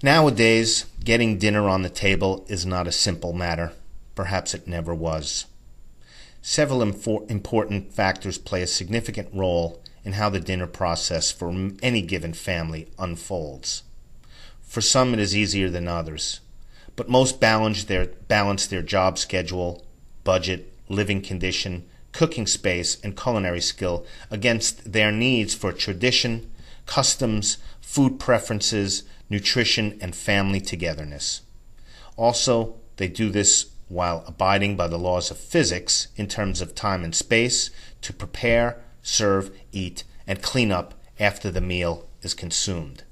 Nowadays, getting dinner on the table is not a simple matter. Perhaps it never was. Several important factors play a significant role in how the dinner process for any given family unfolds. For some, it is easier than others, but most balance their job schedule, budget, living condition, cooking space, and culinary skill against their needs for tradition, customs, food preferences, nutrition, and family togetherness. Also, they do this while abiding by the laws of physics in terms of time and space to prepare, serve, eat, and clean up after the meal is consumed.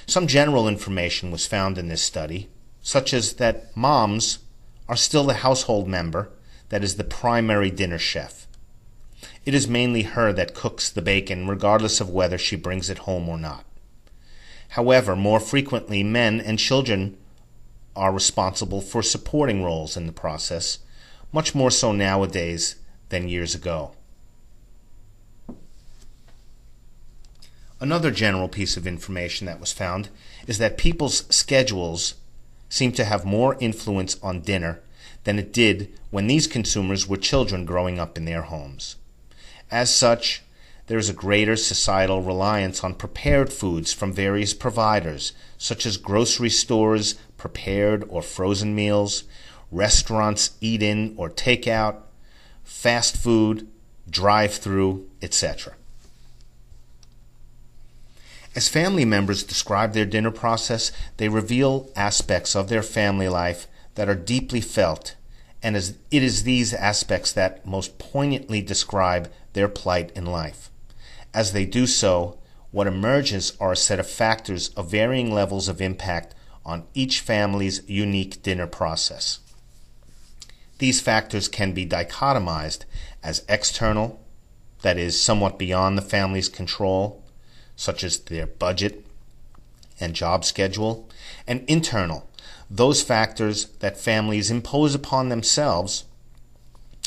Some general information was found in this study, such as that moms are still the household member that is the primary dinner chef. It is mainly her that cooks the bacon regardless of whether she brings it home or not. However, more frequently, men and children are responsible for supporting roles in the process, much more so nowadays than years ago. Another general piece of information that was found is that people's schedules seem to have more influence on dinner than it did when these consumers were children growing up in their homes. As such, there is a greater societal reliance on prepared foods from various providers, such as grocery stores, prepared or frozen meals, restaurants eat-in or take-out, fast food, drive-through, etc. As family members describe their dinner process, they reveal aspects of their family life that are deeply felt, and it is these aspects that most poignantly describe their plight in life. As they do so, what emerges are a set of factors of varying levels of impact on each family's unique dinner process. These factors can be dichotomized as external, that is, somewhat beyond the family's control, such as their budget and job schedule, and internal, those factors that families impose upon themselves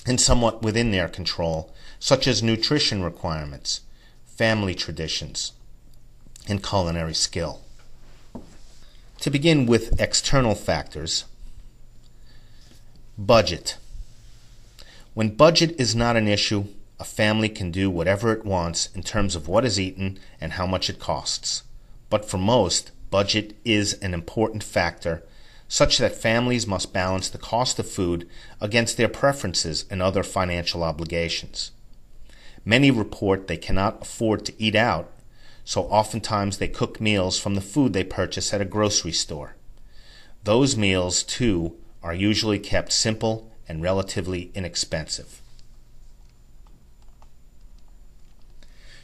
and somewhat within their control, such as nutrition requirements, family traditions, and culinary skill. To begin with external factors, budget. When budget is not an issue, a family can do whatever it wants in terms of what is eaten and how much it costs. But for most, budget is an important factor, such that families must balance the cost of food against their preferences and other financial obligations. Many report they cannot afford to eat out, so oftentimes they cook meals from the food they purchase at a grocery store. Those meals, too, are usually kept simple and relatively inexpensive.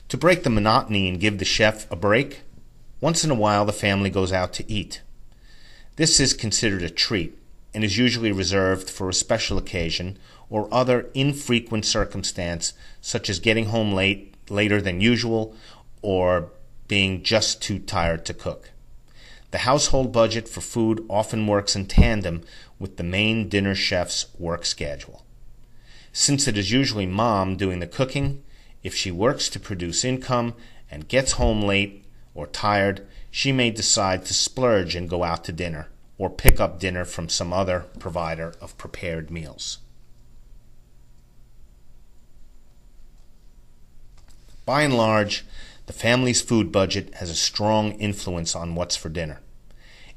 To break the monotony and give the chef a break, once in a while the family goes out to eat. This is considered a treat and is usually reserved for a special occasion or other infrequent circumstance, such as getting home later than usual, or being just too tired to cook. The household budget for food often works in tandem with the main dinner chef's work schedule. Since it is usually mom doing the cooking, if she works to produce income and gets home late or tired, she may decide to splurge and go out to dinner, or pick up dinner from some other provider of prepared meals. By and large, the family's food budget has a strong influence on what's for dinner.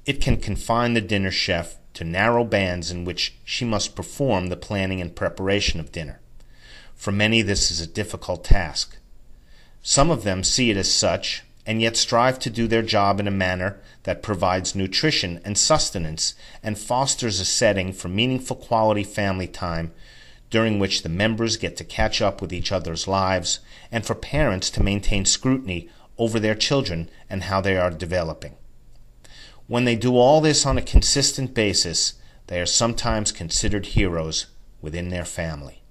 It can confine the dinner chef to narrow bands in which she must perform the planning and preparation of dinner. For many, this is a difficult task. Some of them see it as such, and yet strive to do their job in a manner that provides nutrition and sustenance and fosters a setting for meaningful quality family time during which the members get to catch up with each other's lives, and for parents to maintain scrutiny over their children and how they are developing. When they do all this on a consistent basis, they are sometimes considered heroes within their family.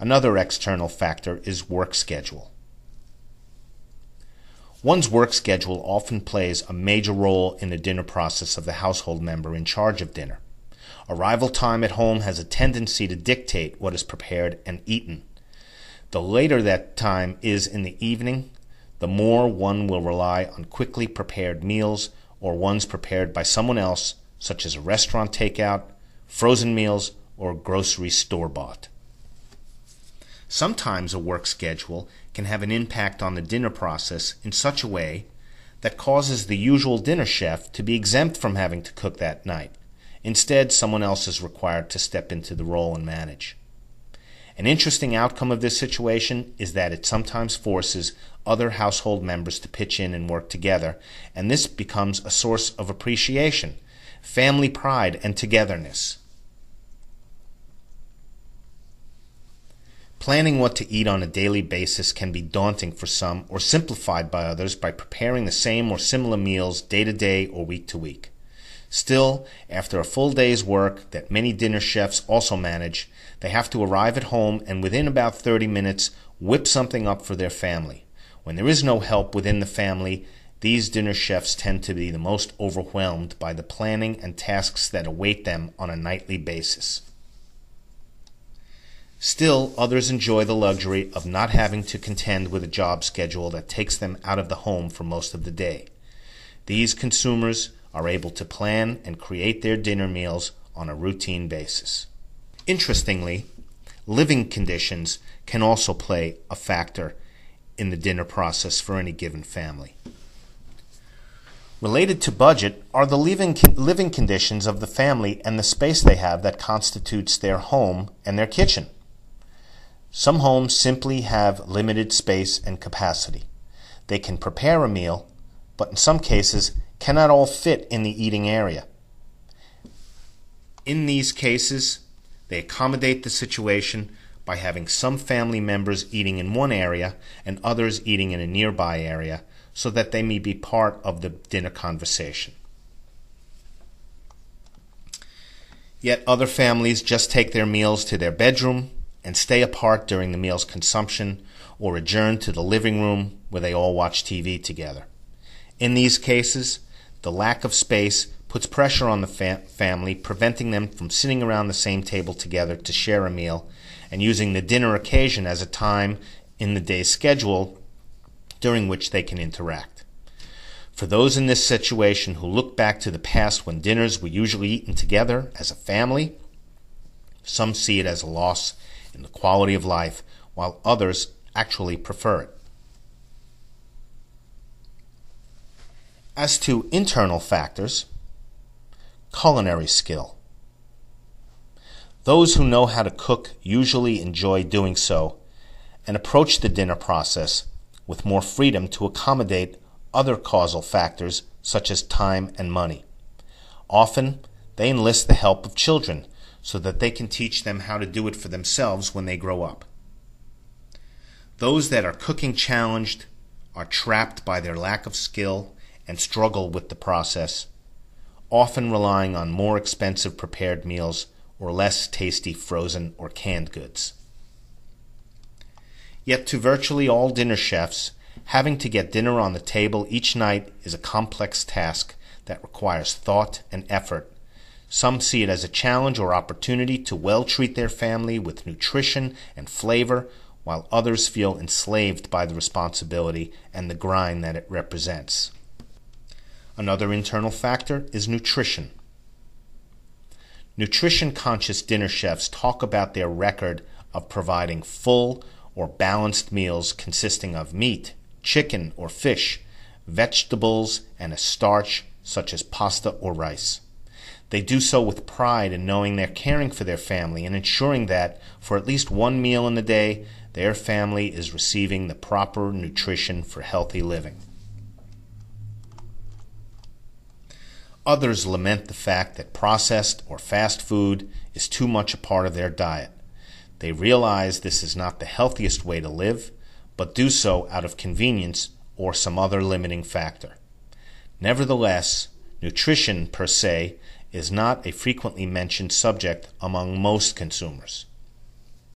Another external factor is work schedule. One's work schedule often plays a major role in the dinner process of the household member in charge of dinner. Arrival time at home has a tendency to dictate what is prepared and eaten. The later that time is in the evening, the more one will rely on quickly prepared meals or ones prepared by someone else, such as a restaurant takeout, frozen meals, or grocery store-bought. Sometimes a work schedule can have an impact on the dinner process in such a way that causes the usual dinner chef to be exempt from having to cook that night. Instead, someone else is required to step into the role and manage. An interesting outcome of this situation is that it sometimes forces other household members to pitch in and work together, and this becomes a source of appreciation, family pride, and togetherness. Planning what to eat on a daily basis can be daunting for some or simplified by others by preparing the same or similar meals day to day or week to week. Still, after a full day's work that many dinner chefs also manage, they have to arrive at home and within about 30 minutes whip something up for their family. When there is no help within the family, these dinner chefs tend to be the most overwhelmed by the planning and tasks that await them on a nightly basis. Still, others enjoy the luxury of not having to contend with a job schedule that takes them out of the home for most of the day. These consumers are able to plan and create their dinner meals on a routine basis. Interestingly, living conditions can also play a factor in the dinner process for any given family. Related to budget are the living conditions of the family and the space they have that constitutes their home and their kitchen. Some homes simply have limited space and capacity. They can prepare a meal, but in some cases cannot all fit in the eating area. In these cases, they accommodate the situation by having some family members eating in one area and others eating in a nearby area so that they may be part of the dinner conversation. Yet other families just take their meals to their bedroom and stay apart during the meal's consumption or adjourn to the living room where they all watch TV together. In these cases, the lack of space puts pressure on the family, preventing them from sitting around the same table together to share a meal and using the dinner occasion as a time in the day's schedule during which they can interact. For those in this situation who look back to the past when dinners were usually eaten together as a family, some see it as a loss in the quality of life, while others actually prefer it. As to internal factors, culinary skill. Those who know how to cook usually enjoy doing so and approach the dinner process with more freedom to accommodate other causal factors such as time and money. Often, they enlist the help of children so that they can teach them how to do it for themselves when they grow up. Those that are cooking challenged are trapped by their lack of skill and struggle with the process, often relying on more expensive prepared meals or less tasty frozen or canned goods. Yet to virtually all dinner chefs, having to get dinner on the table each night is a complex task that requires thought and effort. Some see it as a challenge or opportunity to well treat their family with nutrition and flavor, while others feel enslaved by the responsibility and the grind that it represents. Another internal factor is nutrition. Nutrition-conscious dinner chefs talk about their record of providing full or balanced meals consisting of meat, chicken or fish, vegetables, and a starch such as pasta or rice. They do so with pride in knowing they're caring for their family and ensuring that, for at least one meal in the day, their family is receiving the proper nutrition for healthy living. Others lament the fact that processed or fast food is too much a part of their diet. They realize this is not the healthiest way to live, but do so out of convenience or some other limiting factor. Nevertheless, nutrition per se is not a frequently mentioned subject among most consumers.